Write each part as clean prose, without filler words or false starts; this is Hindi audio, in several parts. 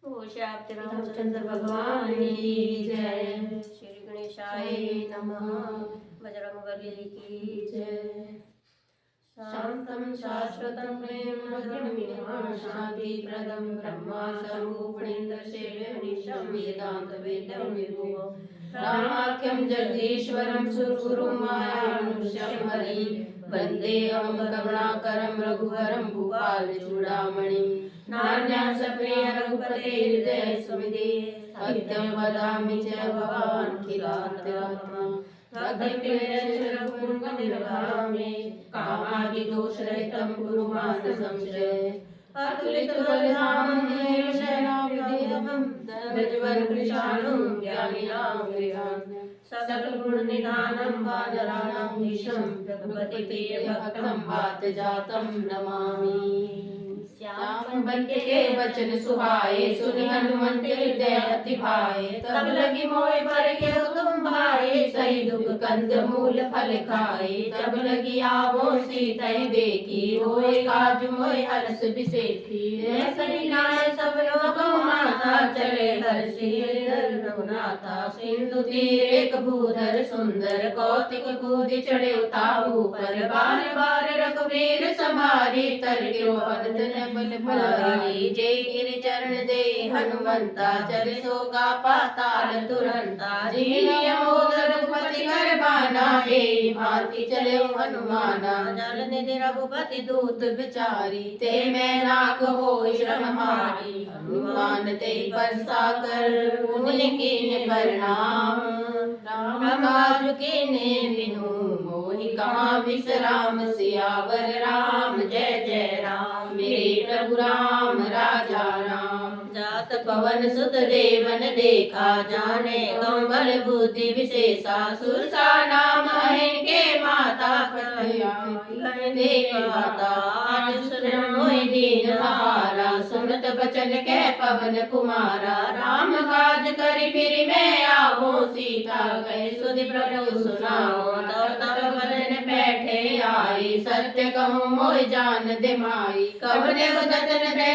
ओ श्री रामचंद्र भगवान की जय। श्री गणेशाय नमः। बजरंगबली की जय। शांतं शाश्वतं प्रेममधुरं शान्तिप्रदं ब्रह्मा शम्भुफणीन्द्रशैलनिशं वेदान्तवेद्यं विभुः रामाख्यं जगदीश्वरं सुरगुरुं मायानुष्यं हरि वन्देऽहं करुणाकरं रघुवरं भूपालचूडामणिं नान्यासप्रिय रघुपते हृदय सुमिदे सत्यं वदामि च भवान् खिलात्मा भक्तिप्रियरघुपुङ्गनिर्भामे कामादिदोषरहितं गुरु मानसंश्रय अतुलितबलधामं शरणागतम् दशवरकृशानुं ज्ञानिनां सकलगुणनिधानं वानराणां ईशं रघुपतिप्रियभक्तं वातजातं नमामि। श्याम बंके के वचन सुहाए सुनि हनुमंत हृदय अति भाए तब लगी मोय पर के तुम भाए सही दुख कंद मूल फल खाए तब लगी आवो सीता देखी होए काज मोय हरस बिसेखी सही नाय सब लोग माता चले हर्षि रघुनाथा सिंधु तीर एक भूधर सुंदर कौतिक कूद चढ़े ताहू पर बार बार रघुवीर समारी तर गिरो अनंत बल भारी जय गिरि चरण दे हनुमंता चल सोगा पाताल तुरंता रघुपति कर बाना हे भांति चले हनुमाना जल निधि रघुपति दूत बिचारी ते मैं नाक हो श्रम हारी हनुमान ते बरसा कर मुनि कीन्ह प्रणाम राम काज कीन्हे बिनु मोहि कहाँ विश्राम सियावर राम जय जय राम मेरे प्रभु राम राजा राम जात पवन सुत देवन देखा जाने कम्बल बुद्धि विशेषा सुरसा नाम इनके माता माता मोहि दीन हारा सुनत बचन के पवन कुमारा राम काज करि फिर मैं आवो सीता गए सुधि प्रभु सुनाओ तब बदन बैठे आई सत्य कहूँ मोहि जान दे माई कवने जतन रे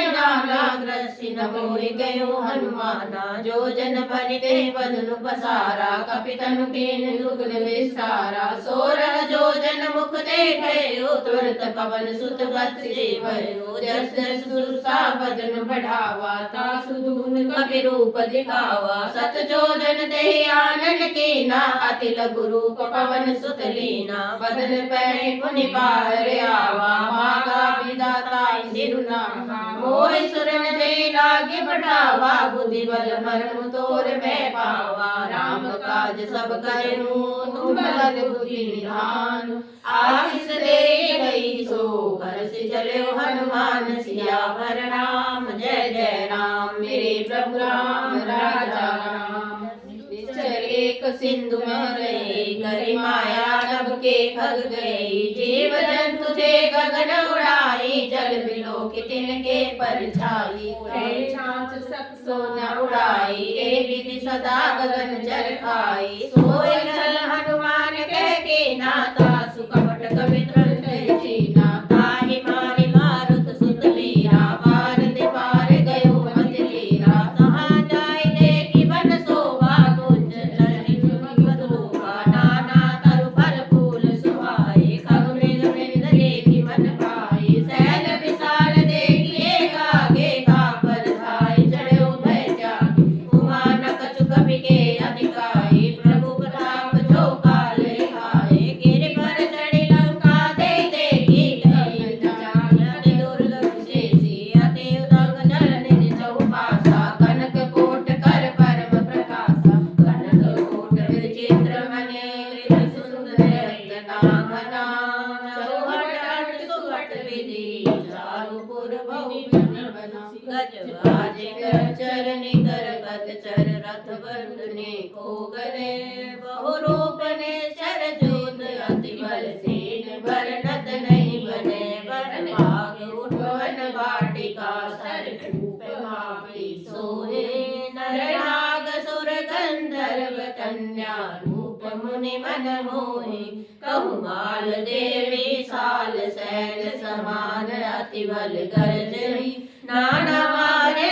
नाना ग्रसी न मोहि गयो हनुमाना जो जन बनिते बदनु पसारा कपितनु कीन दुगल विस्तारा सोरह जो जन मुख देखे तुरत पवन सुत बत्से भयो जस जस सुरसा बदन बढ़ावा तासु दून कपि रूप दिखावा सत जो जन देहि आनन कीना अति लघु रूप पवन सुत लीना बदन पैरि पुनि पार आवा मागा विदाता सिरुना मोहि सुरन दे लागे बढ़ावा बुद्धि बल मरमु तोर मैं पावा राम काज सब करनु तुम बल बुद्धि निधान आशीष दे गई सो हर्ष चले हनुमान सियावर राम जय जय राम मेरे प्रभु राम राजा राम निश्चर एक सिंधु में रहे करी माया नभ के खग गई जीव जंतु थे गगन उड़ाई जल बिलो के तिनके परछाई छाछ सक सोना उड़ाई ए विधि सदा गगन चर खाई सोए चल हनुमान कह के नाता सुकपट कवित्र चीना ताहि मारि मारुत सुत वीरा पार दे पार गयो मत लीरा तहाँ जाय देखि वन शोभा कुंज लहरी मधुवा नाना तरु फल फूल सुहाए खग मृग मृग देखि मन भाए सैल विशाल देखि एक आगे का पर धाय चढ़े भय त्यागी कुमार कछु कपि के अधिकाई प्रभु प्रताप जो काल खाए गिरि पर चढ़ी लंका दे देखी जाति दुर्लभ शेषी अति उदंग जल निधि चौपासा कनक कोट कर परम प्रकाशा कनक कोट विचित्र मने सुंदर रत्ना घना चौहट अट सुवट विधि चारुपुर बहु बना गज बाज चरनि कर गत चर रथ बंधने को गले बहु रूप ने चर जोत अति बल सेन बरनत नहीं बने वन भाग उठवन वाटिका सर रूप भावी सोहे नर नाग सुर गंधर्व कन्या रूप मुनि मन मोहि कहु माल देवी साल सैल समान अति बल गर्जहि नाना मारे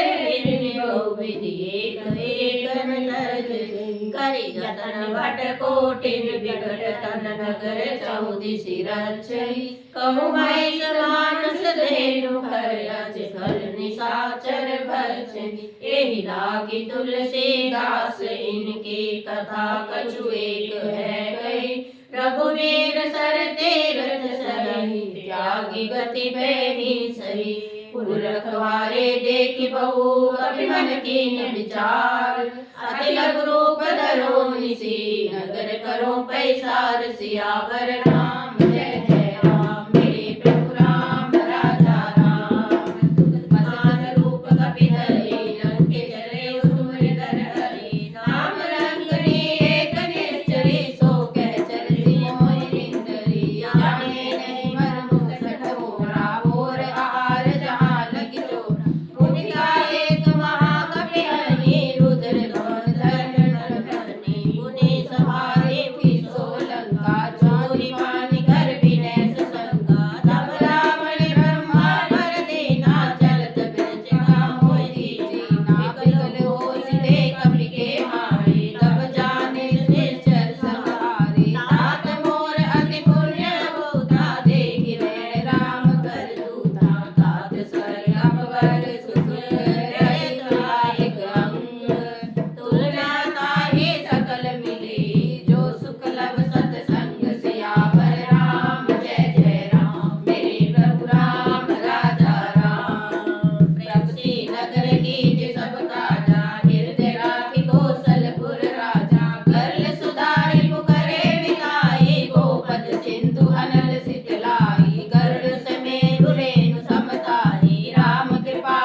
कोटिन विकट तन नगर चौदिसी रक्षई कहूँ महिष मानस धेनु हर अज खल निशाचर भक्षई एहि लागी तुलसीदास इनकी कथा कछु एक है कही रघुवीर सर तीरथ सही त्यागी गति बेही सही पुरखवारे देखि बहु कपि मन कीन विचार अति लघु रूप धरो निसी नगर करो पैसार सियावर राम जय जय राम मेरे प्रभु राम राजा राम मसान रूप कपि धरे लंके चले सुमरि धर हरि नाम रंगनी एक निश्चरी सो कह चलती मोहि इंद्री जाने नहीं मन मुख सठ मोरा मोर आहार जहाँ लगी चोर मुनिका एक महाकपि हरि रुद्र भवन धर धरनी मुनि सवारे हुई सो लंका चोरी पानी कर विनय सुशंका तब रावण ब्रह्मा वर दीना चलत बिरचिका होई दीना विकल होसी कपि के मारे तब जाने निश्चर संहारे तात मोर अति पुण्य होता देखि नैन राम कर दूता तात स्वर अकबर सुसुर एक अंग तुलना ताहि सकल मिले जो सुख लब सतसंग सियावर राम जय जय राम मेरे प्रभु राम राजा राम प्रगति नगर कीज सब काजा हृदय राखि कौशलपुर राजा करल सुधारि पुकरे विलाई गोपद सिंधु अनल सितलाई गरुड़ समेत रेणु समताई राम कृपा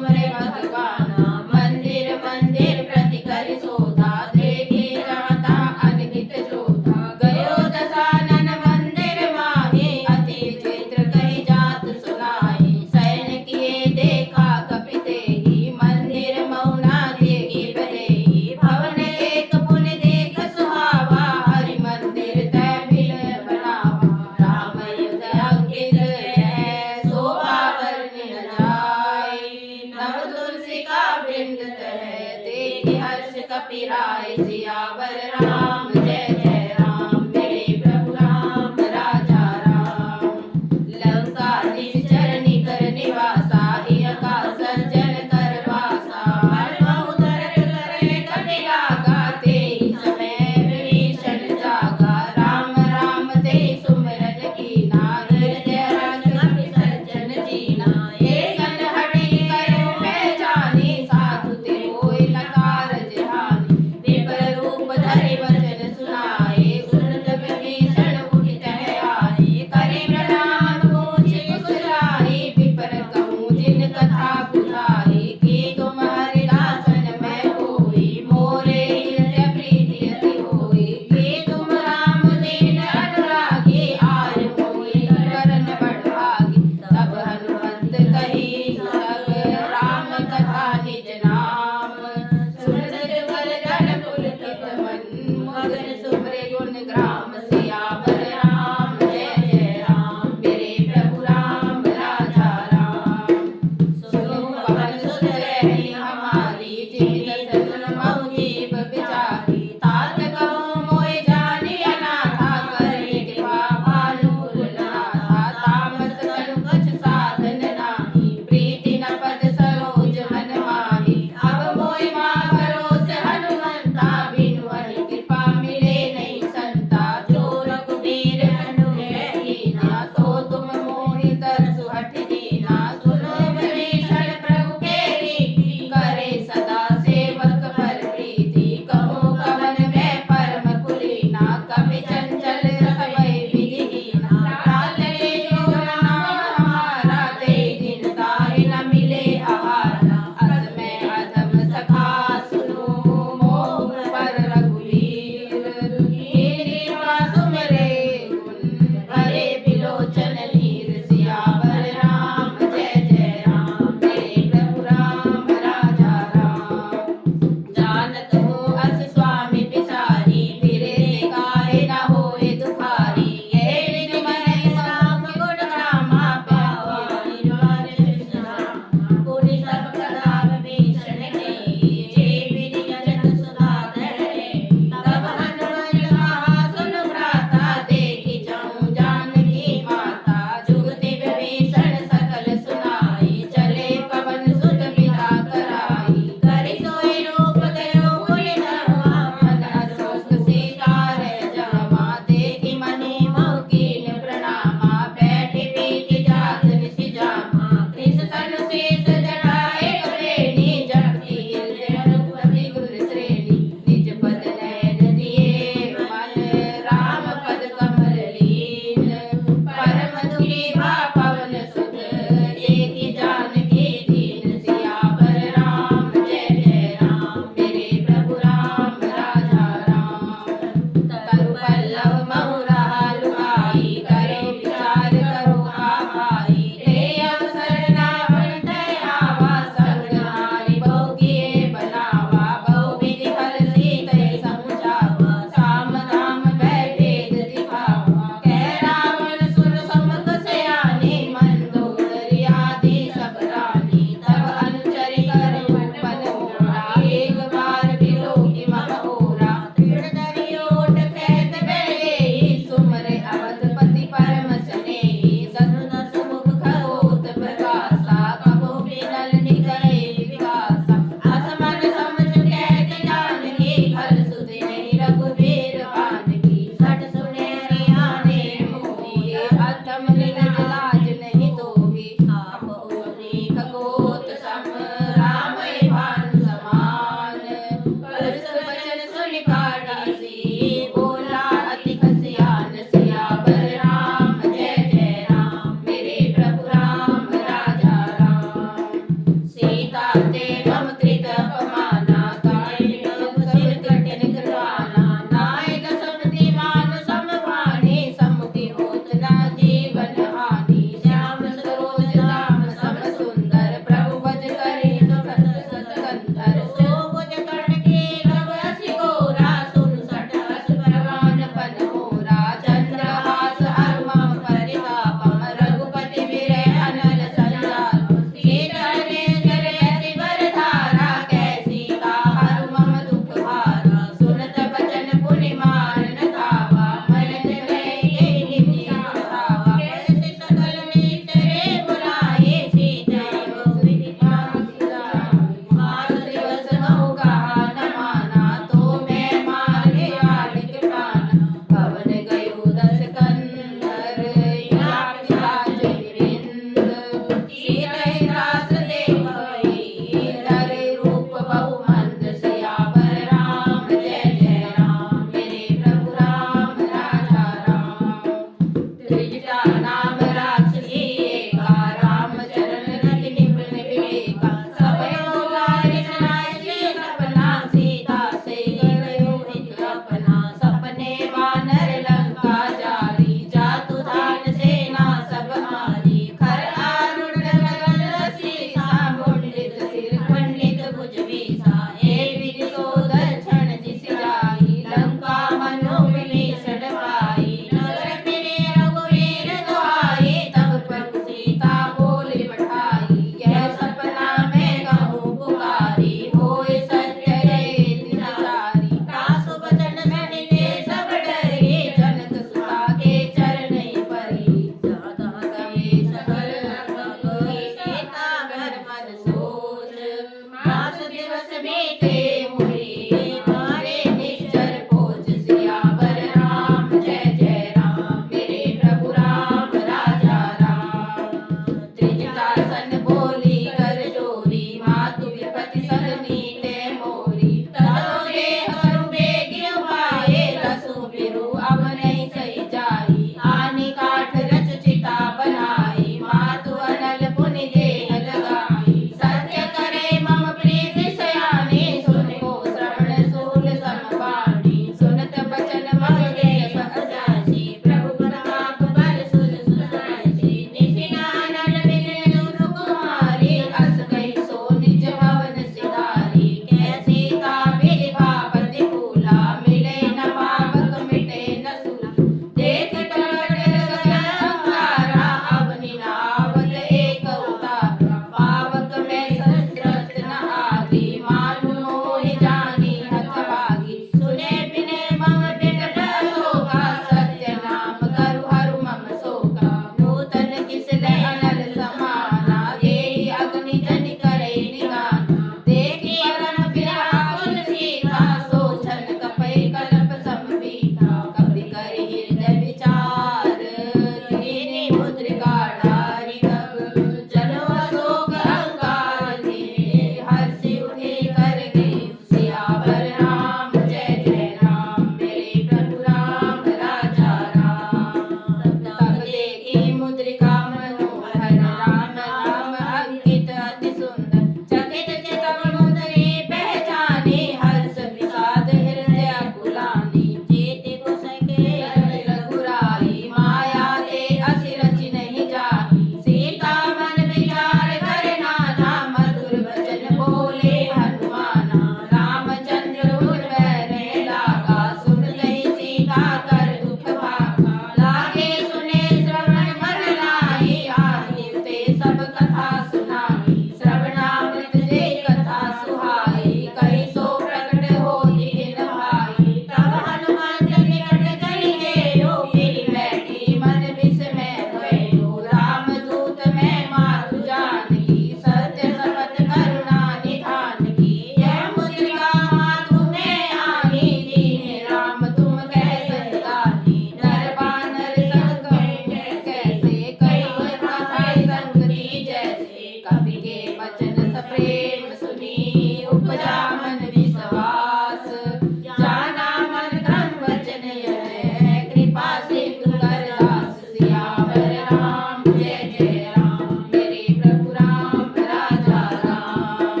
सियावर राम जय जय राम मेरे प्रभु राम राजा राम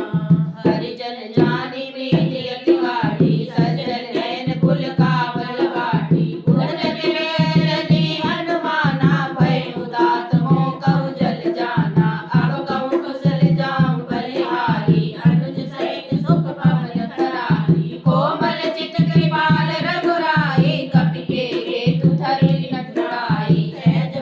हरिजन जानी प्रीति अति गाढ़ी सज्जन नयन कुल कावल बाटी गुणगति वेदति हनुमाना भय उदात मोह कहु जल जाना अब कहु कुशल जाऊं बलिहारी अनुज सहित सुख पवन करारी कोमल चित कृपाल रघुराई कपि के हेतु धरि न डराई सहज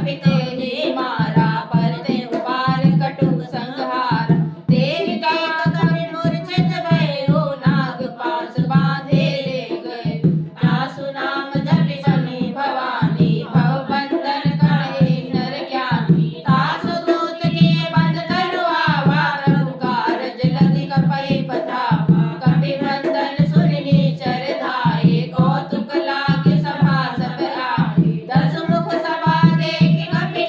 कपिते ही मारा, परते उबार कटुक संहार। तेहि देख कपि मूर्छित भयो, नाग पास बांधे ले गए। जासु नाम जपि शनि भवानी, भव बंधन कहे नर ज्ञानी। तासु दूत किए बंध तनु आवा, प्रभु कारज लगी कपहि पठावा। कपि बंधन सुनि निचर धाये, कौतुक लागे सभा सब आए। दस मुख सभा देखि कपि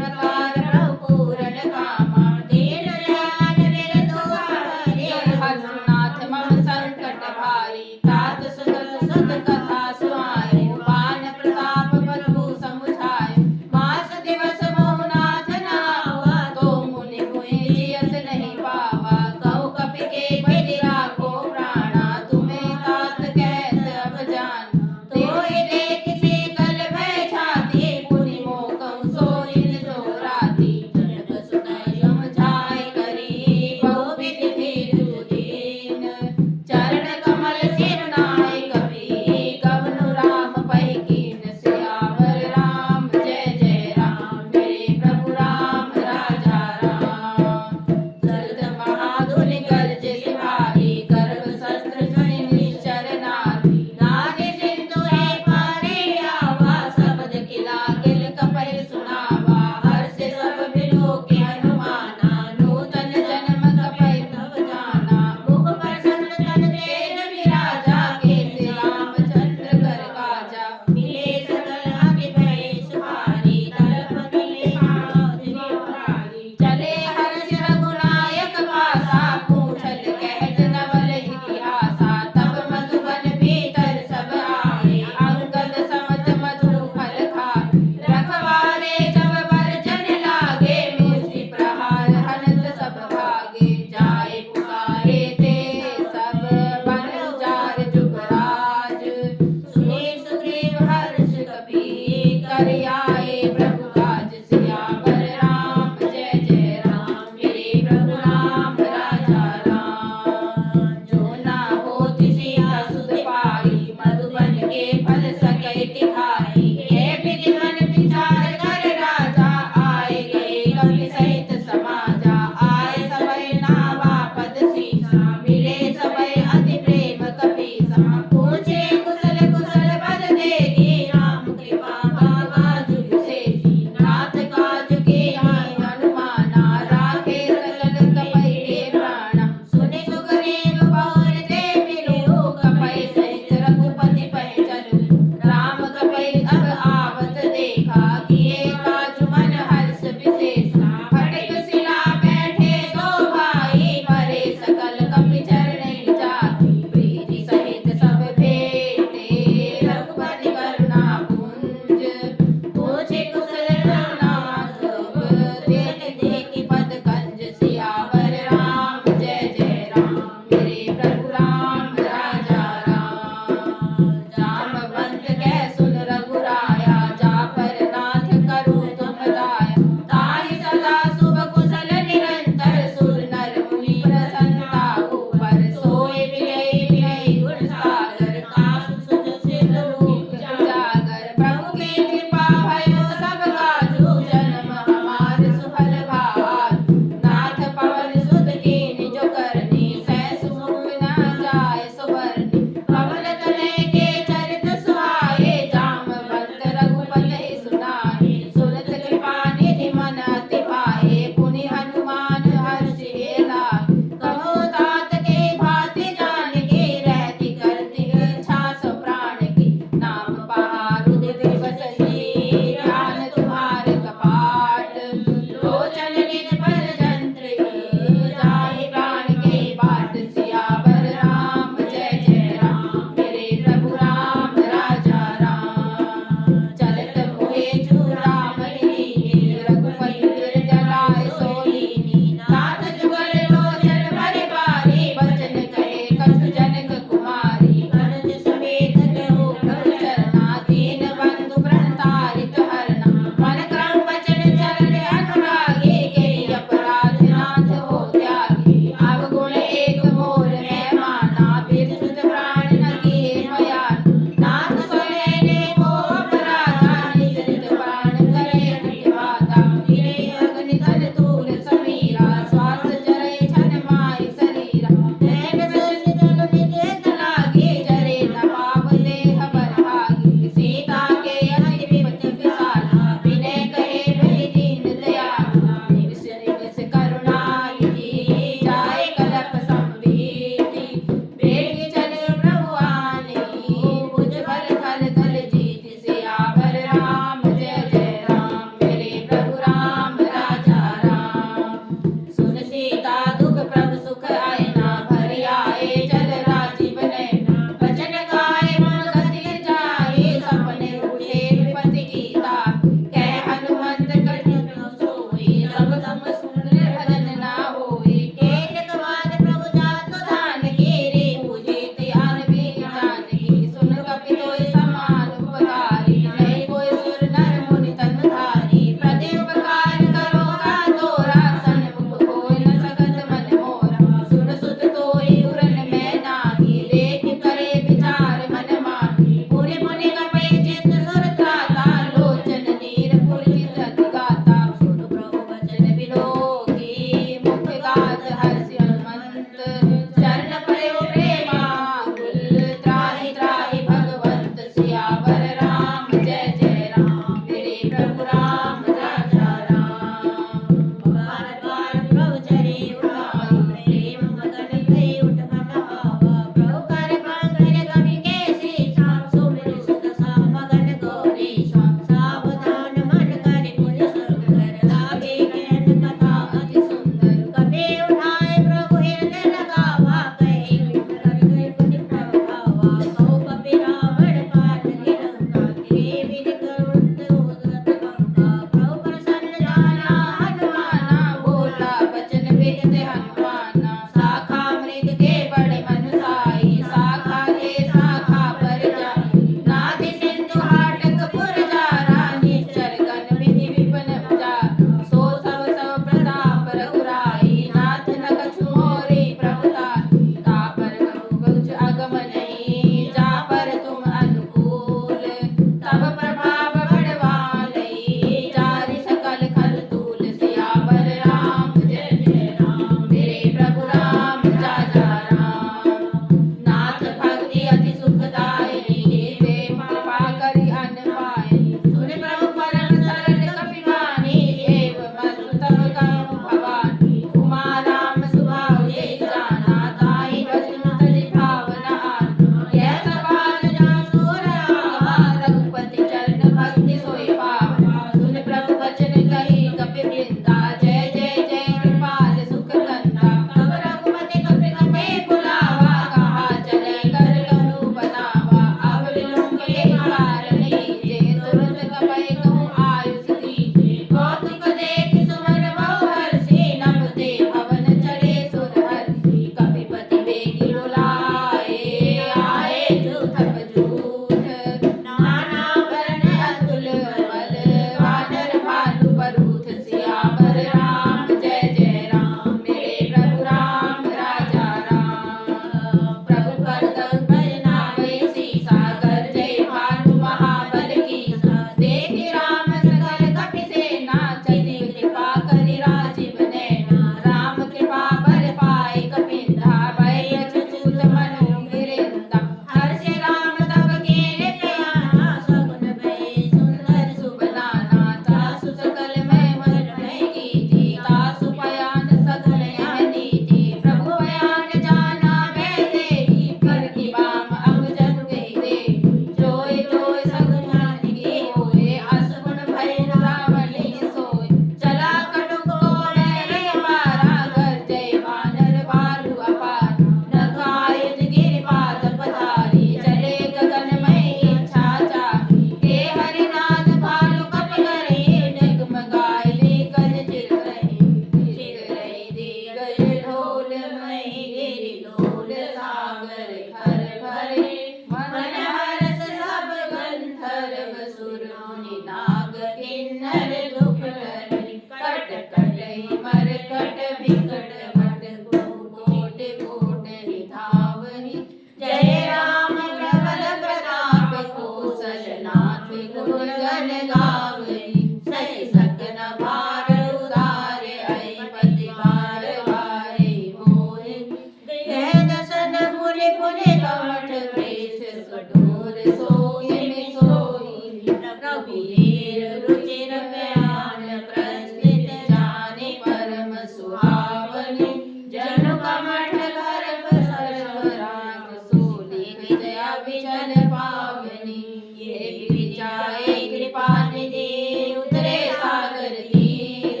विचल पावनी। ये विचारे कृपा निधि उतरे सागर तीर,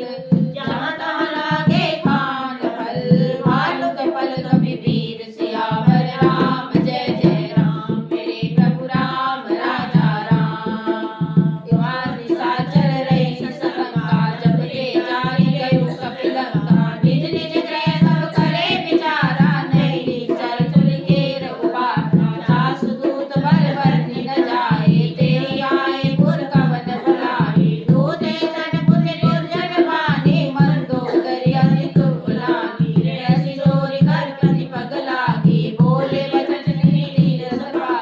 जहाँ तहाँ लागे खान फल भालू के पल कभी वीर। सियावर राम जय जय राम, मेरे प्रभु राम राजा राम। युवा निशाचर रही सशंका, जब ये जानी गयो कपिलंका। निज निज गृह सब करे विचारा, नहीं निश्चर तुल के रघुबारा। दासु दूत बल बरनि न जाए, तेहि आए पुर कवन भुलाए। दूत ऐसन पुनि दुर्जन बानी, मंदोदरी अधिक बुलानी। ऐसी जोरी कर प्रति पग लागी, बोले बचन नीति रसपा।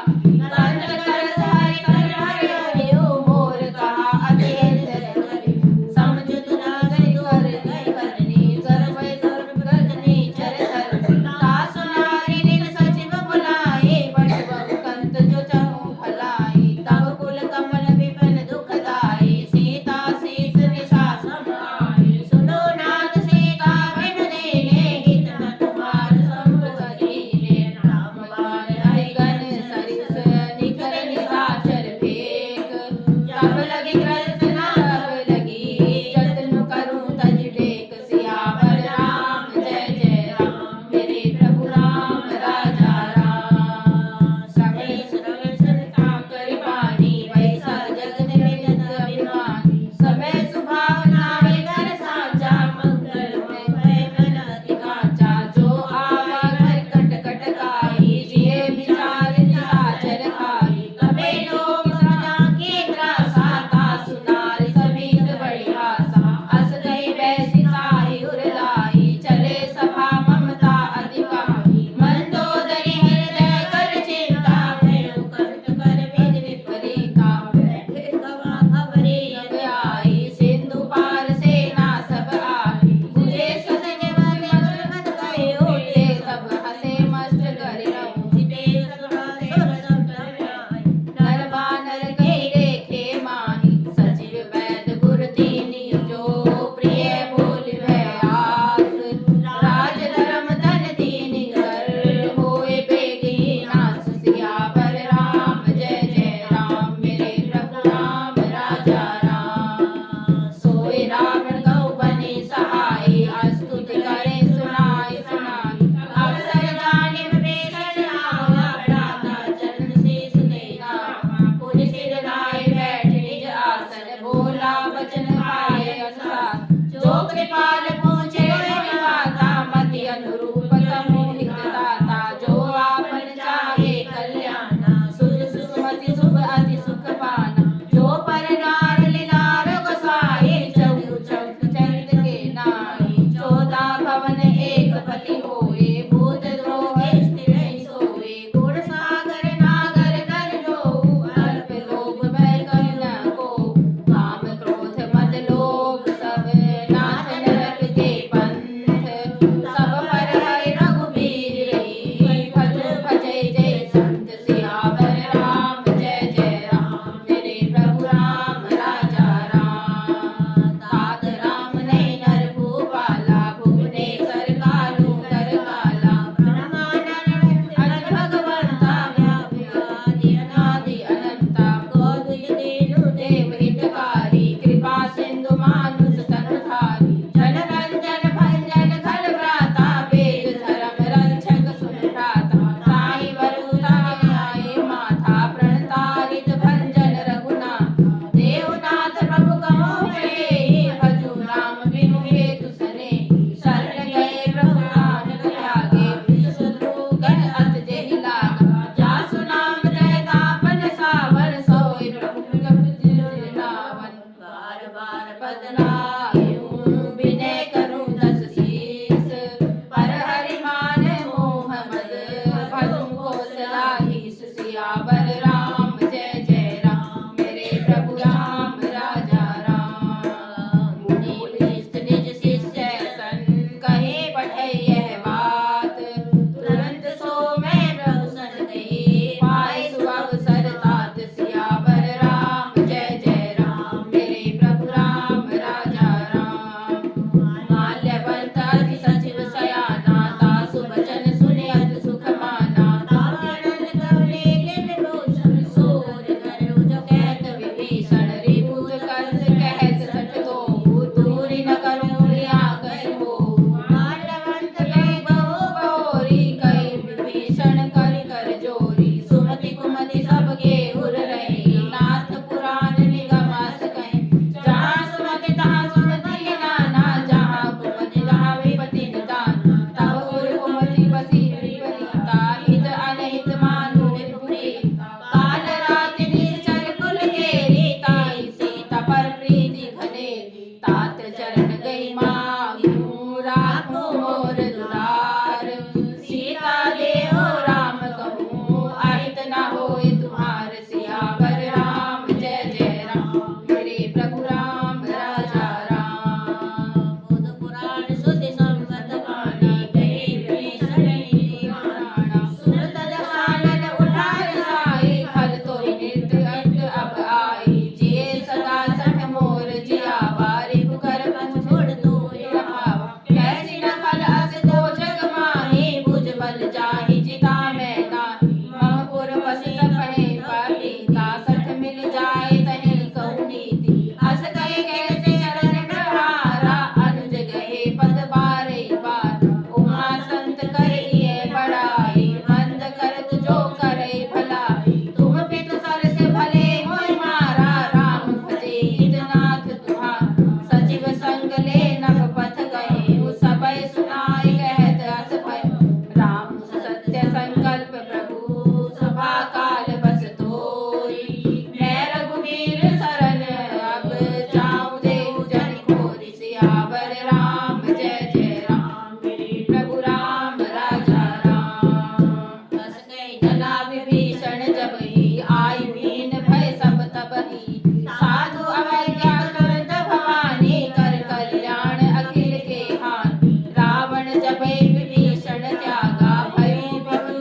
कंठ कर सहाय कर हरि हरियो, मोर कहा अति हृदय धरि। समझुत न गई कर गई करनी, सर्व सर्व गजनी चर धरनी। दासु नारी निज सचिव बुलाए, बड़ बहु कंत जो चहु भलाई। तब कुल कमल विपिन दुखदाई, सीता शीस निशा समाई। सुनो नाथ सीता बिन दीने, हित न तुम्हार संग कीने। राम बाण हरिगण सरिस, निकर निशाचर भेक। तब लगी कृष्ण तब लगी, जतन करूं तज टेक। सियावर राम जय जय राम, मेरे प्रभु राम राजा राम। सकल सुरगण संता करि बानी, वैसा जगत विदित अभिमानी। समय सुभावना वेगर साचा, मंगल में मन अति काचा। जो आवा घर कट कट काई, जिए विचार निशाचर खाई। तबे लोग प्रजा के त्रासा, तासु नारी समीत बड़ी आशा। अस गई वैसी साई उर लाई, चले सभा ममता अधिकारी। मंदोदरी हृदय कर चिंता, भयो कंठ कर विधि विपरीता। बैठे गवा खबरी जग आई, सिंधु पार सेना सब आई। बुझे सुत निवर मत गयो, ते सब हसे मस्त करि रहु। जिते सभा सुर संतन आई, नर बानर कहि देखे माहि। सचिव वैद्य गुर दीनि जो, प्रिय बोलि भय आस। राज धर्म धन दीनि घर, होए बेगी नास। सियावर राम जय जय राम, मेरे प्रभु राम राजा राम। सोए रावण गौ बनि सहाय, स्तुति करे सुनाई सुनाई। अवसर जानिब बेसन आवा, बढ़ाता चरण शीस देना। पुनि सिर नाय बैठ निज आसन, बोला वचन पाए असार। जो कृपाल पूछे मुनि माता, मति अनुरूप तमु हित दाता। जो आपन चाहे कल्याणा, सुध सुमति शुभ अति सुख पाना। जो पर नार लिनार गोसाई, चौरु चौक चरित के नाई। 14 भवन एक पति होए, भूत द्रोह स्थिर सोए। गुण सागर नागर कर जोहु, अल्प लोभ भय कहि न कोहु। काम क्रोध मद लोभ सब, नाथ नरक के पंथ। सब पर हरि रघुबीर रही, भजो भजै जय संत। सियावर राम जय जय राम, मेरे प्रभु राम राजा राम। तात राम नहीं नर भूपाला, भुवनेश्वर कालू कर काला। ब्रह्मानंद अज भगवंता, व्यापी आदि अनादि अनंता। गौतुय दीनु देव हितकारी, कृपा सिंधु मानुष तनुधारी। जन रंजन भंजन खल भ्राता, वेद धर्म रक्षक सुन भ्राता। ताहि वरुता आए माथा, प्रणतारित भंजन रघुनाथा। देवनाथ प्रभु कहो प्रेहि, भजु राम बिनु हेतु सनेहि। शरण गए प्रभु नानक त्यागे, विष शत्रुघ्न अत जेहि लागा। जासु नाम दैतापन सावन, सोई प्रभु जपति नावन। बार बार पद लायूं, विनय करूं दस शीस। पर हरि माने मोह मद, भजूं को सलाहीस। सियावर राम जय जय राम, मेरे प्रभु राम राजा राम। मुनि निज निज शिष्य सन, कहे पठै यह बात। तुरंत सो मैं प्रभु सन कही, पाए सुअवसर तात। सियावर राम जय जय राम, मेरे प्रभु राम राजा राम। माल्यवंत अति सचिव सयाना, तासु बचन सुनि अति सुख माना। तावानंद कवि के तुम्हार सियावर राम जय जय राम मेरे प्रभु राम राजा राम। बुध पुराण सुधि संगत वाणी कही विभीषण दीवाना सुनत दसानन उठाय साई खल तोहि नृत्य अट अब आई जिये सदा सठ मोर जिया बारी कर छोड़ दो रहावा कैसी न खल अस दो जग माही भुज बल जाहि जिता मैं नाही महपुर बसित पहे पतिता सठ मिल जाए तहि कहु नीति अस कहे कैसे चरण प्रहारा अनुज गहे पद बारे बार उमा संत करिए बड़ाई मंद करत जो करे भलाई तुम पित सर से भले मोहि मारा राम भजे हितनाथ तुम्हार सजीव संग ले नभ पथ गए सबय सुनाई कहत अस भय राम सत्य संकल्प प्रभु सभा काल बस तोई मैं रघुवीर शरण अब जाऊं देहु जन खोरि सियावर राम जय जय राम मेरे प्रभु राम राजा राम। बस गई जना विभीषण जबहि आयु हीन भय सब तबहि साधु अवज्ञा तुरंत भवानी कर कल्याण अखिल के हानि रावण जबै विभीषण त्यागा भई प्रभु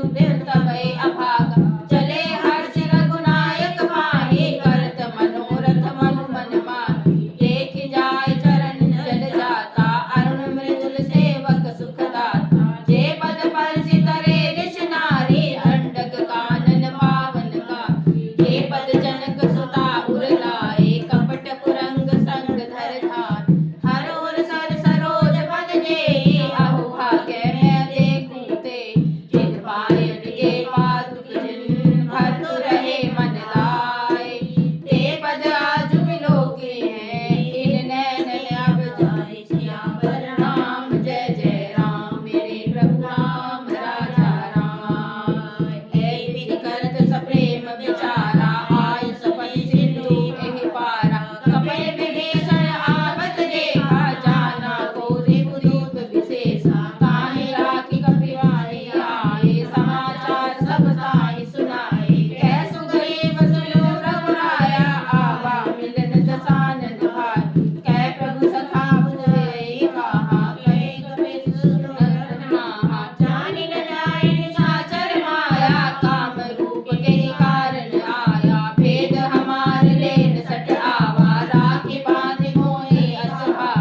तबै अभागा चले हर्ष रघुनायक माहि करत मनोरथ मनु मन माहि देख जाय चरण जल जाता अरुण मृदुल सेवक सुखदाता जे पद परसि तरे ऋष नारी अंडक कानन पावन का जे पद जनक सुता उर लाए कपट कुरंग संग धर धार हर ओर सर सरोज पद जेई अहो भाग्य मैं देखूं ते जिन पायन के पादुक जिन भरतु रहे मन लाए ते पद आज बिलोके हैं इन नैन अब जाए सियावर राम जय जय राम मेरे प्रभु राम राजा राम। ऐ विधि करत सप्रेम विचारा आय सपति सिंधु एहि पारा कपय विभीषण आवत देखा जाना को रिपुदूत विशेषा ताहि राखी कपिवाणी आए समाचार सब ताहि सुनाए कैसु गरीब सुनो रघुराया आवा मिलन दसानन भाई कै प्रभु सखा बुझई कहा कहे कपि सुनत नाहा जानि न जाय निशाचर माया काम रूप के कारण आया भेद हमार लेन सट आवा राखी बांधि मोहि असभा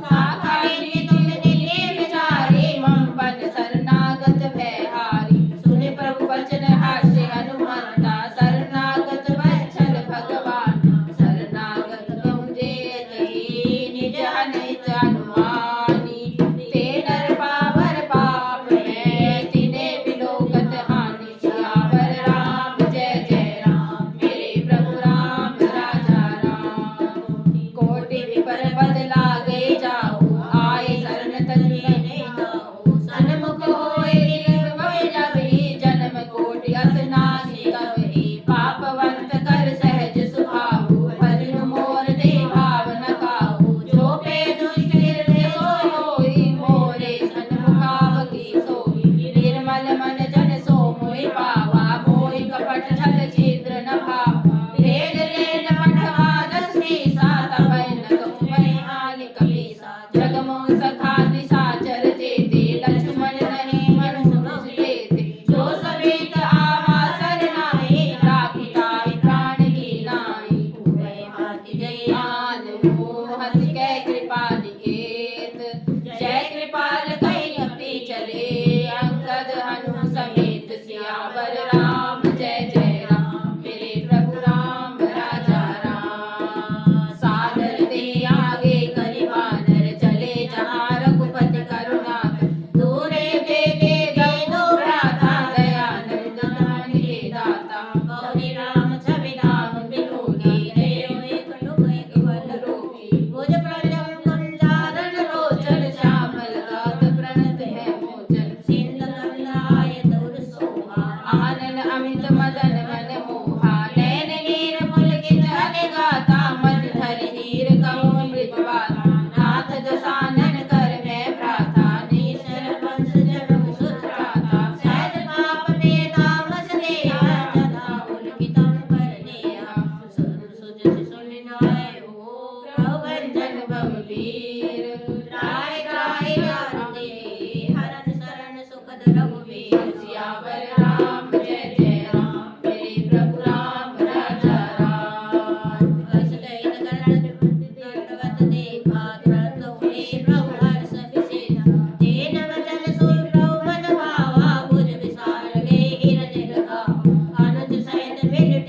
साखाई तुम दिने विचारे मम पन शरणागत भयहारी सुनि प्रभु वचन हास्य हनुमंता शरणागत वत्सल भगवान शरणागत कहूँ जे तहि निज अनित अनुमानी ते नर पावर पाप मैं तिने बिलोकत हानि सियावर राम जय जय राम मेरे प्रभु राम राजा राम। कोटि विपर पद लागे जाओ आए शरण तज नहीं जाओ सन्मुख होए गिर भय जबहि जन्म कोटि अस नाहि कबहि पापवंत कर सहज सुभाऊ भजनु मोर दे भाव न काहू जो पे दुष्ट हृदय सोई होई मोरे सन्मुखावकी सोई निर्मल मन जन सो मोहि पावा मोहि कपट छल छिद्र न भावा भेद लेन पठवा दस सीसा तबै न कहूँ मैं हानि कपीसा जग मोह सखा निशाचर जेते लक्ष्मण नहीं मनु मुझ लेते जो समेत आवा सरनाई राखी ताहि प्राण की नाई हुए माति जय आन मोह हंस कै कृपा निकेत जय कृपाल कहि कपि चले अंगद हनु समेत सियावर राम जय जय राम मेरे प्रभु राम राजा राम। सादर ते आगे करि वानर चले जहाँ रघुपति करुणाकर दूरे देखे गए दो भ्राता दयानंद दान के दाता गौरी राम छवि नाम बिलोकी देव एक लुग एक बल रोकी भुज प्रजम कुंजारण रोचन श्यामल गात प्रणत है मोचन सिंध गंगाय तुर सोहा आनन अमित मदन मन मोहा नैन नीर पुलकित अति गाता मन धर धीर कहूँ मृत बाता नाथ दसानन कर मैं प्राता निशर वंश जन्म सुत्राता सहज पाप में तामस देहा जदा उलकित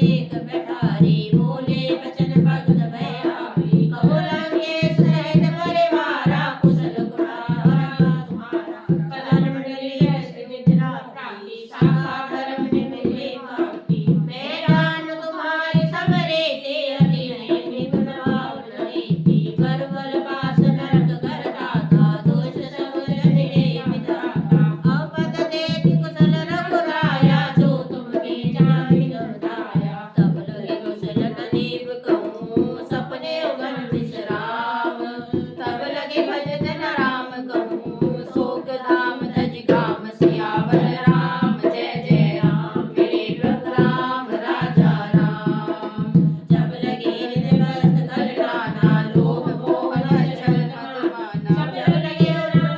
टेक बैठारी बोले बचन भगत भयारी कहो लंकेश सहित परिवारा कुशल कुमारा तुम्हारा कलन मंडली ऐसे निद्रा प्राप्ति शाखा धर्म निमिले भक्ति मैदान तुम्हारे सबरे ते अधीन निगुण भाव नीति कर बल पास नरक करता था दोष सब जनिरे विधाता अपद देति कुशल रघुराया जो तुमके जानि गवताया तब लगे कुशल कदीप कहूँ सपने उगन विश्राम तब लगे भजन राम कहूँ शोक धाम तज काम सियावर राम जय जय राम मेरे प्रभु राम राजा राम जब लगे हृदय मस्त कलराना लोभ मोह छल मद माना जब लगे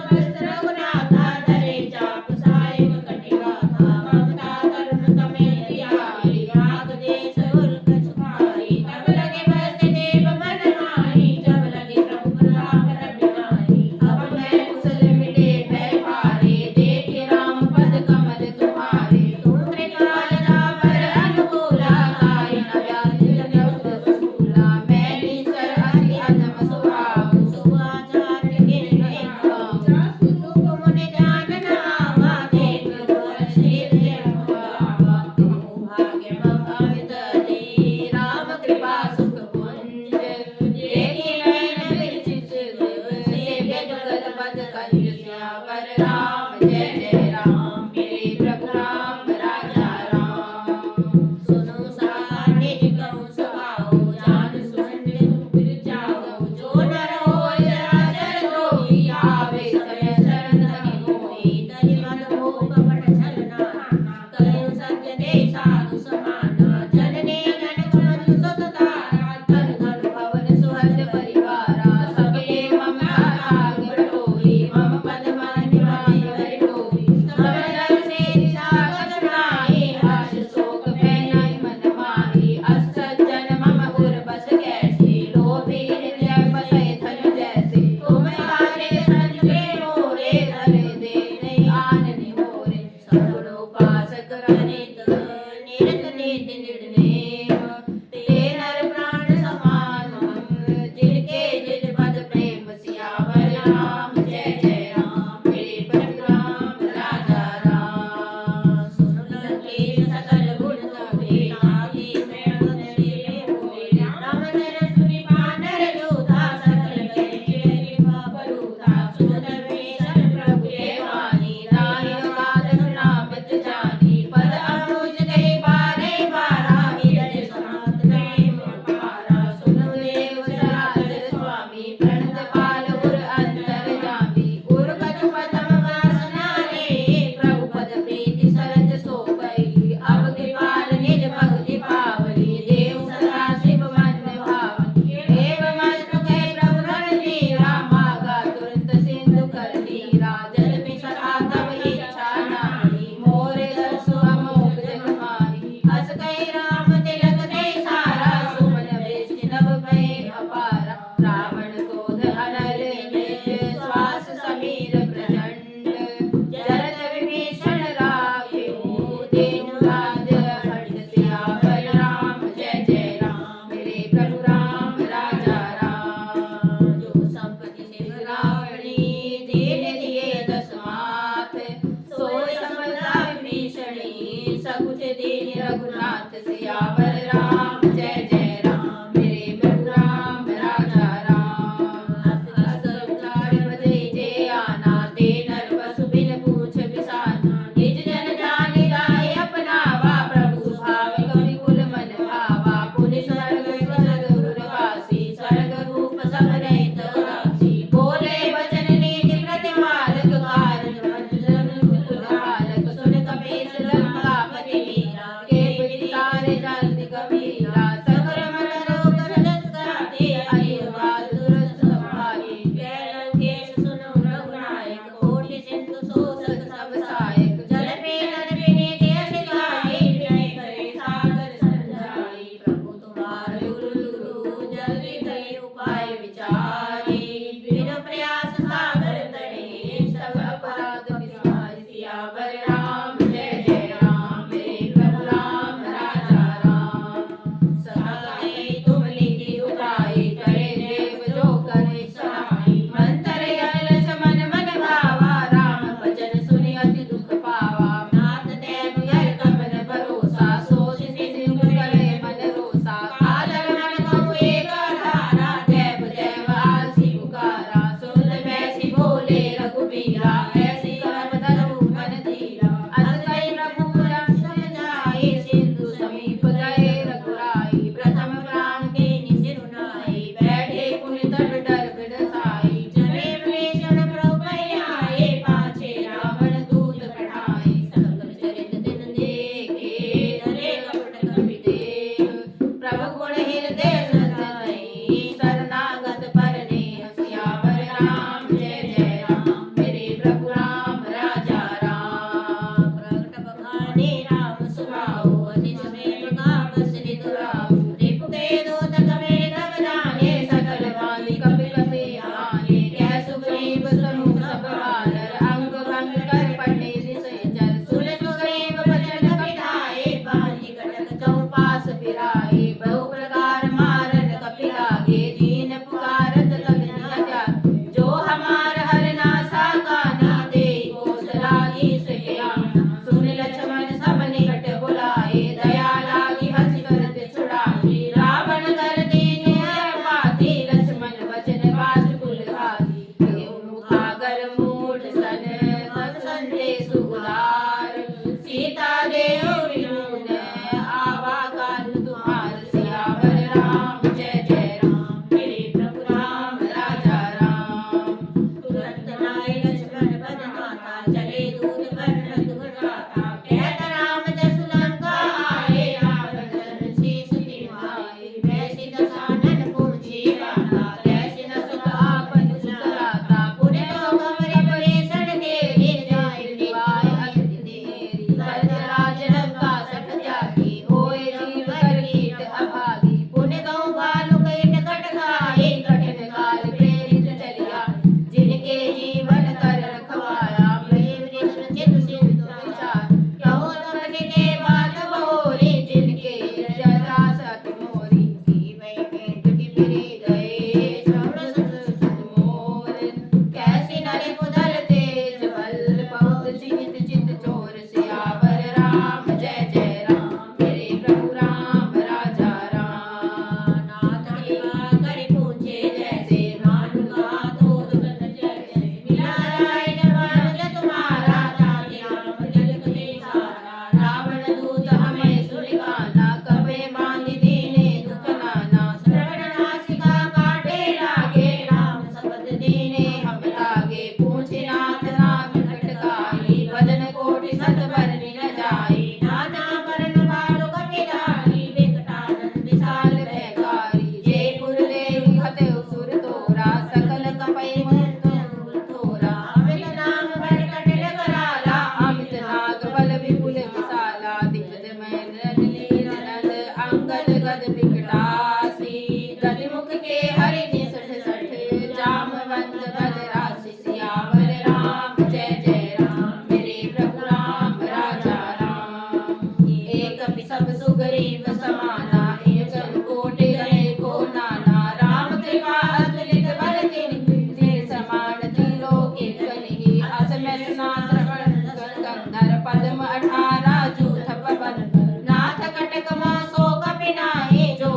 मस्त रघुनाथा धरे चाप साहिब कटिवा था ममता करुण तमें दियारी राग देश उल्क सुखारी तब लगे मस्त देव मन माही जब लगे प्रभु राम रविनाही अब मैं कुशल मिटे भय भारे देखे राम पद कमल तुम्हारे तुम कृपाल दापर अनुकूला गाय न व्याधि जगत सूला मैं निसर अति अधम स्वभाव सुआचार के नहीं खाऊं सुख मुनि ध्यान न आवा देख वर शील अनुभावा तुम भाग्य मम अमित दे राम कृपा सुख पुंज देखी नैन विरचित सेव्य जुगल पद कंज श्यावर राम जय जय राम मेरे प्रभु राम राजा राम सुनो सहार निज कहूँ सभाओ जान सुन सुख जाओ जो नर होय चराचर द्रोही आवे समय शरण तनि मोहि तनि मन मोह कपट छल नाना कलौ सत्य दे साधु समाना जननी जनक मधु सुत तारा धन धन भवन सुहृद परिवारा सबके ममता ताग बटोही मम पद मन निवाई हरि डोही समदर से सागत नाहि हर्ष शोक भय नहीं मन माही असज्जन मम उर बस कैसे लोभी हृदय बसै धनु जैसे तुम हारे संग के मोरे धर दे नहीं आन निहोरे सगुण उपासक रनित निरत नीति निर्णेम ते नर प्राण समान जिनके जिन पद प्रेम सियावर राम जय जय राम मेरे प्रभु राम राजा राम सुन लंकेश सकल गुण तोरे नाहि मैं तेरे भोले राम धर सुनि बानर योधा सकल करि कृपा बरूधा सुन वेशन प्रभु देवानी नाहि अगाध नामत जानी पद अनुज गए बारे बारा हृदय फिराए, बहु प्रकार मारन कपि लागे, दीन पुकारत तब न जागे। जो हमार हर नासा काना, देई कोसला ईश ज्ञाना। सुन लक्ष्मण सब निकट बुलाए, दया लागी हंस करत छुड़ाए। रावण कर दीन पाती, लक्ष्मण वचन बाज कुल घाती। केहू मुखागर मूढ़ सन, सब संदेश उदार। सीता देव विमुन आवा काहू तुम्हार, सियावर राम जय जय राम, मेरे प्रभु राम राजा राम। तुरंत नाय लक्ष्मण पद माता, चले दूत बरनत गुण गाथा। कहत राम जसु लंका आए, रावण धनुष शीश तिन्हाए। वैसी दशानन पूछी गाथा, तैसी न सुख आपन सुसलाता। पुनि तो कमरि परेषण देहि, जाय निवाय अति देरी। भरत राज लंका सठ त्यागी, होय जीव कर कीट अभागी। पुनि कहूँ भालु कई निकट खाए, कठिन काल प्रेरित चलिया। जिनके जीवन कर रखवाया, प्रेम जिन चित सिंधु विचार। कहो तब के बात बहोरी, जिनके जटा सत मोरी। की वैकुंठ की फिरि गए, श्रवण सुन मोर। कैसी नरि मुदल तेज बल, बहुत चित चित चोर। सियावर राम जय जय राम, मेरे प्रभु राम राजा राम। नाथ कृपा करि पूछे जैसे, मानु कहा तो तुरत जैसे। मिला राय जवान तुम्हारा, जाति राम तिलक ते सारा। रावण दूत हमें सुलिगाना, कबे बांधि दीने दुख नाना। श्रवण नासिका काटे लागे, राम शपथ दीने हम लागे। पूछे नाथ नाम खटकाई, बदन कोटि सत बरनि न जाई। नाना बरन बालु कपि लागी, विकटानन विशाल भयकारी। जयपुर देहि हतउ सुर तोरा, सकल कपै मन थोरा। अमित नाम बड़ कठिन कराला, अमित नाग बल विपुल विशाला। दिग्गज मयन नील नंद, अंगद गद विकटासी। गजमुख के हरि निसठ सठ, जामवंत बल राशि। सियावर राम जय जय राम, मेरे प्रभु राम राजा राम। एक कपि सब सुग्रीव समाना, एक कोटि अनेको नाना। राम कृपा अतुलित बल तिन्हि, जिन समान त्रिलोकी कलहि। अस में सुना श्रवण कंदर, पद्म 18 जूथ पवन। नाथ कटक मों सो कपि नाहि, जो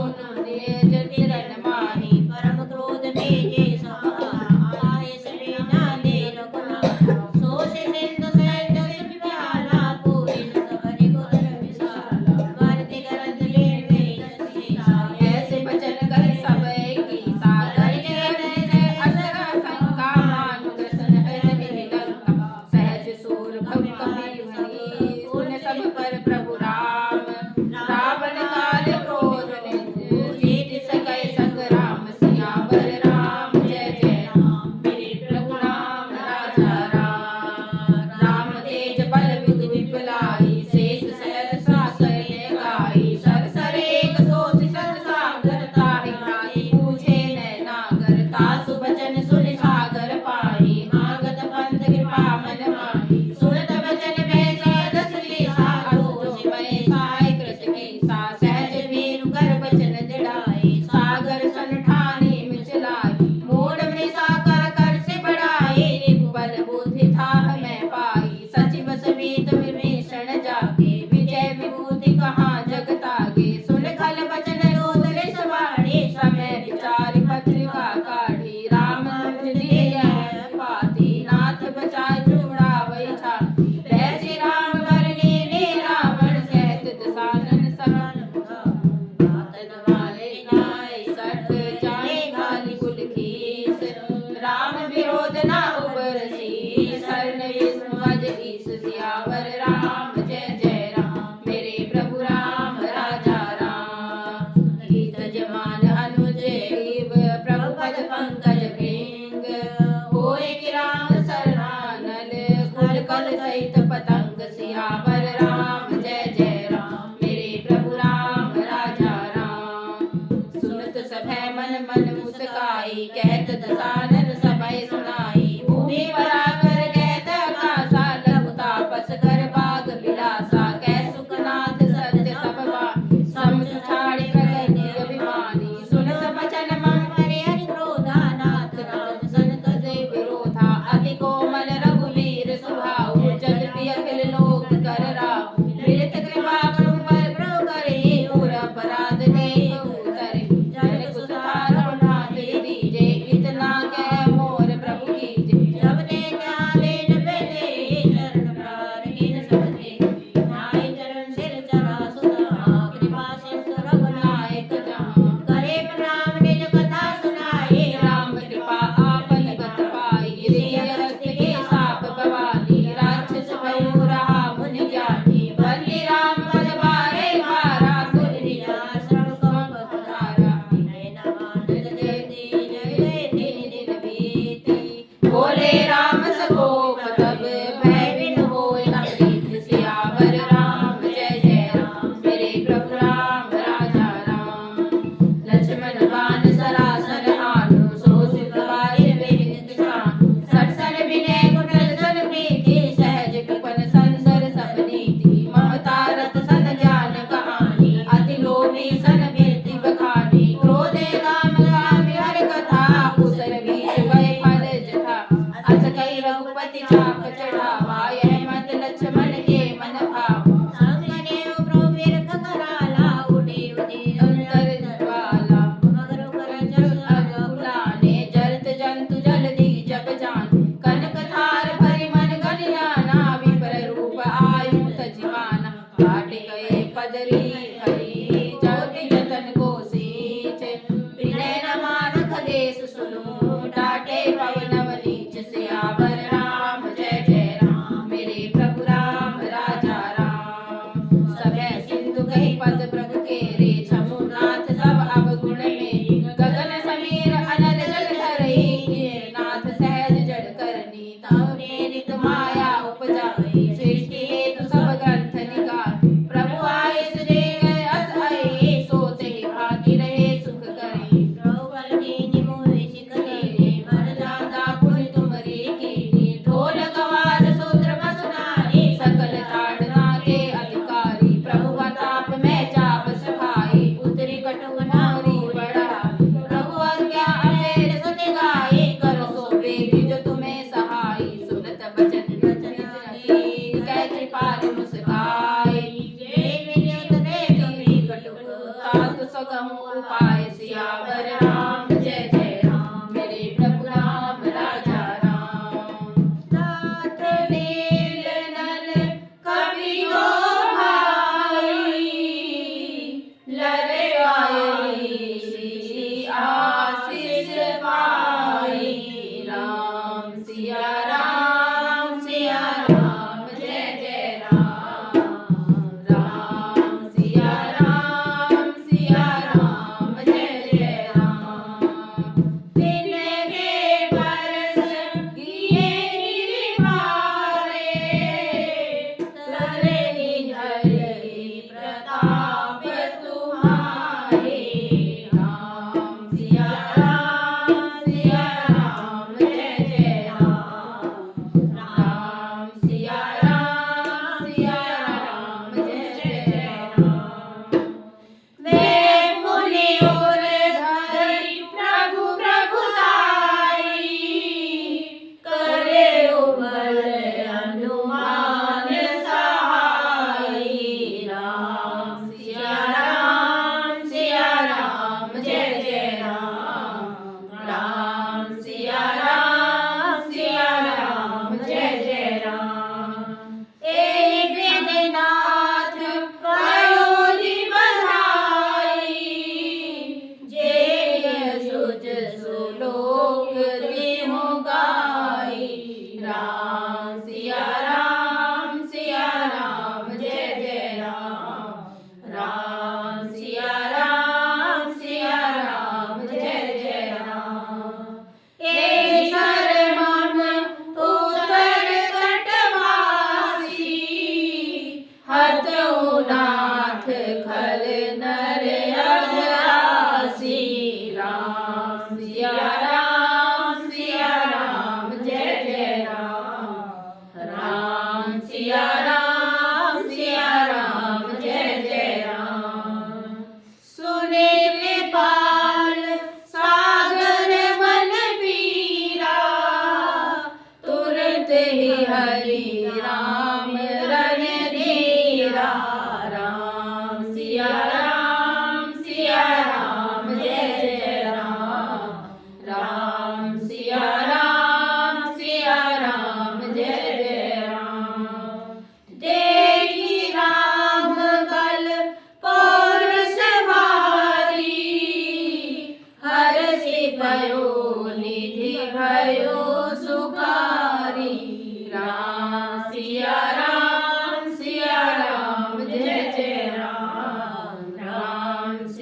छाड़ी प्रकृति अभिमानी सुनत बचन मम हरि हरि क्रोधा नाथ राम सनत से विरोधा अति कोमल रघुवीर सुभाऊ जगति अखिल लोक कर राहु मिलित कृपा करुण पर प्रभु करे और अपराध देख उतरे जनक सुता रघुनाथ दीजे इतना कह मोर प्रभु कीजे जब देखा देन बेदे चरण प्रार हीन सब देख नाई चरण सिर चरा सुधा कृपा सिंधु रघुनायक जहाँ करे प्रणाम निज कथा सुनाए राम कृपा आपन गत पाई गिरिय रक्त के साप गवानी राक्षस भयो रहा मुनि ज्ञानी बंदी राम पद बारे मारा सुर निजा श्रम कम पधारा विनय नवानंद जयति जय दिन दिन बीती बोले राम सकोप तब भय बिन होय न प्रीत सियावर राम जय जय राम मेरे प्रभु राम राजा राम लक्ष्मण बाण सरासन हानु सो सुख बारि वेग दिखानु सटसन विनय कुटल सन प्रीति सहज कृपन संदर सब नीति ममता रत सन ज्ञान कहानी अति लोभी सन कीर्ति बखानी क्रोधे काम काम्य हर कथा कुशल बीच गए फल जथा अस कई रघुपति चाप चढ़ावा यह मत लक्ष्मण के मन भाव संगने प्रवीर कराला उड़े उड़े अंतर ज्वाला मगर कर जल अगुलाने जलत जंतु जल्दी जग जान कनक थार भरि मन गन जाना विपर रूप आयु तजीवाना काटे गए पदरी हरि जगति जतन को सींच विनय न मानख देश सुनो डाटे पवन नीच सियावर राम जय जय राम मेरे प्रभु राम राजा राम सभै सिंधु कही पद प्रभु के रे छमुनाथ सब अवगुण में गगन समीर अनल जल धरई नाथ सहज जड़ करनी तव प्रेरित माया उपजाई सृष्टि हेतु सब ग्रंथ निकाय प्रभु आए सुजे गए अस आए सोते भांति रहे सुख करे प्रभु बल दीनि मोहि सिकरे भर जाता पुनि तुमरी कीनी ढोल गवार सूत्र बसुनाई सकल ताड़ना के अधिकारी प्रभु प्रताप में चाप सखाई उतरी कटु नारी बढ़ाई प्रभु आज्ञा अमेर सुनि गाए कर सो वेग जो तुम्हें सहाय सुनत बचन कै कृपाल मुस्काई जय विनीत देख कटु तात सगहु उपाय सियावर राम जय जय राम मेरे प्रभु राम राजा राम तात नील नल कपिलो भाई लरे आई श्री आशीष पाई राम सिया राम जय जय राम राम सिया राम जय जय राम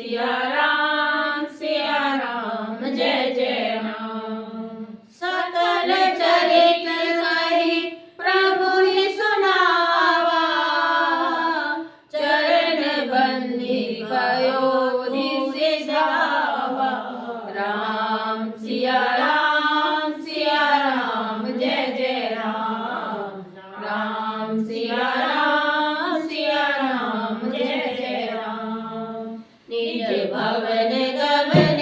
सिया राम जय जय राम। सकल चरित कही प्रभु ही सुनावा, चरण बंदी कयो दिस जावा। राम सिया राम जय जय राम। राम सिया राम जय जय राम। निज भवन गवन